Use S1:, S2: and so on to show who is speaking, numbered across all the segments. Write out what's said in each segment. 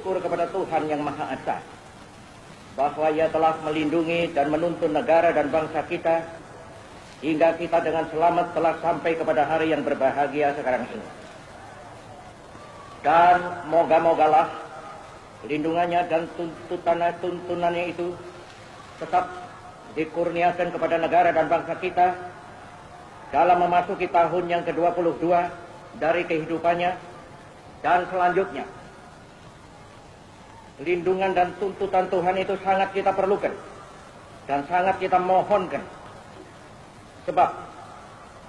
S1: bersyukur kepada Tuhan Yang Maha Esa bahwa Ia telah melindungi dan menuntun negara dan bangsa kita hingga kita dengan selamat telah sampai kepada hari yang berbahagia sekarang ini. Dan moga-mogalah lindungannya dan tuntunannya itu tetap dikurniakan kepada negara dan bangsa kita dalam memasuki tahun yang ke-22 dari kehidupannya dan selanjutnya. Lindungan dan tuntutan Tuhan itu sangat kita perlukan dan sangat kita mohonkan. Sebab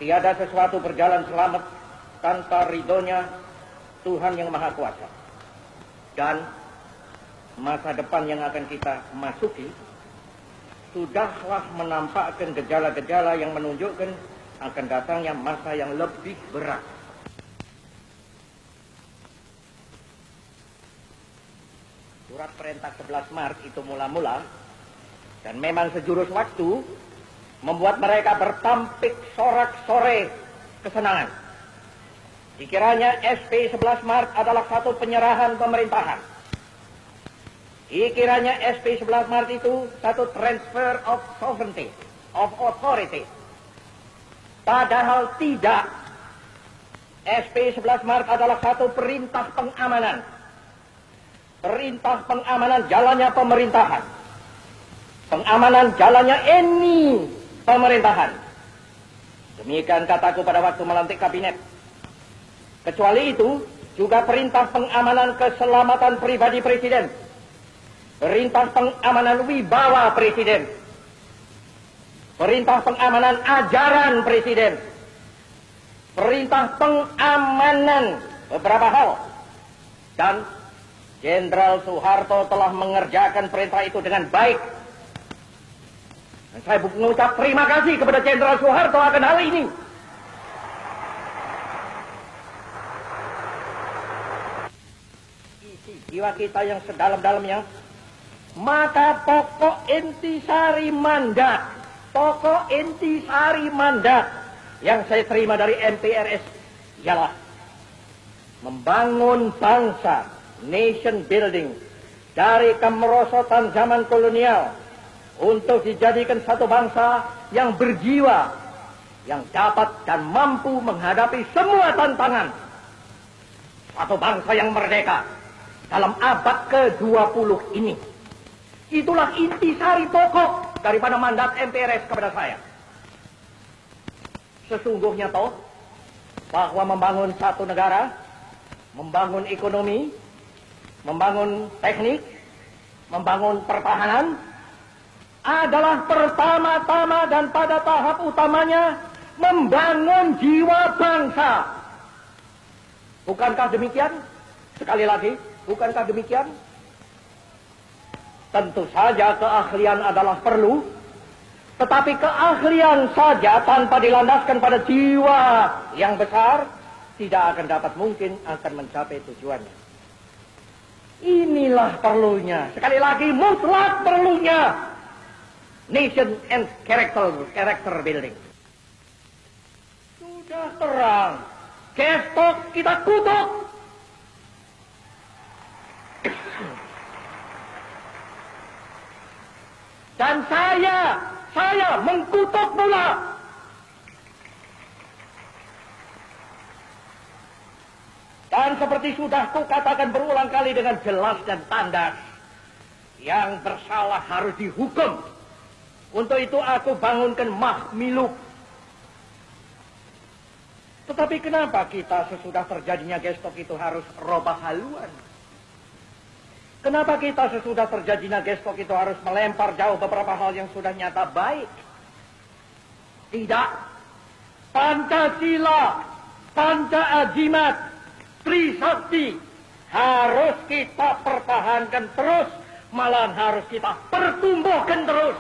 S1: tiada sesuatu berjalan selamat tanpa ridhonya Tuhan Yang Maha Kuasa. Dan masa depan yang akan kita masuki sudahlah menampakkan gejala-gejala yang menunjukkan akan datangnya masa yang lebih berat. Surat perintah 11 Maret itu mula-mula dan memang sejurus waktu membuat mereka bertampik sorak-sore kesenangan. Dikiranya SP 11 Maret adalah satu penyerahan pemerintahan. Dikiranya SP 11 Maret itu satu transfer of sovereignty, of authority. Padahal tidak. SP 11 Maret adalah satu perintah pengamanan. Perintah pengamanan jalannya pemerintahan. Pengamanan jalannya ini pemerintahan. Demikian kataku pada waktu melantik kabinet. Kecuali itu, juga perintah pengamanan keselamatan pribadi presiden. Perintah pengamanan wibawa presiden. Perintah pengamanan ajaran presiden. Perintah pengamanan beberapa hal. Dan Jenderal Soeharto telah mengerjakan perintah itu dengan baik. Dan saya mengucap terima kasih kepada Jenderal Soeharto akan hal ini. Isi jiwa kita yang sedalam-dalamnya, maka pokok intisari mandat, yang saya terima dari MPRS ialah membangun bangsa, nation building, dari kemerosotan zaman kolonial untuk dijadikan satu bangsa yang berjiwa, yang dapat dan mampu menghadapi semua tantangan. Satu bangsa yang merdeka dalam abad ke-20 ini. Itulah intisari pokok daripada mandat MPRS kepada saya. Sesungguhnya toh bahwa membangun satu negara, membangun ekonomi, membangun teknik, membangun pertahanan adalah pertama-tama dan pada tahap utamanya membangun jiwa bangsa. Bukankah demikian? Sekali lagi, bukankah demikian? Tentu saja keahlian adalah perlu, tetapi keahlian saja tanpa dilandaskan pada jiwa yang besar tidak akan dapat mungkin akan mencapai tujuannya. Inilah perlunya, sekali lagi mutlak perlunya nation and character building. Sudah terang, gestok kita kutuk. Dan saya mengkutuk pula. Dan seperti sudah kukatakan berulang kali dengan jelas dan tandas, yang bersalah harus dihukum. Untuk itu aku bangunkan Mahmiluk. Tetapi kenapa kita sesudah terjadinya gestok itu harus robah haluan? Kenapa kita sesudah terjadinya gestok itu harus melempar jauh beberapa hal yang sudah nyata baik? Tidak. Pancasila, Panca-Ajimat, Trisakti harus kita pertahankan terus, malahan harus kita pertumbuhkan terus.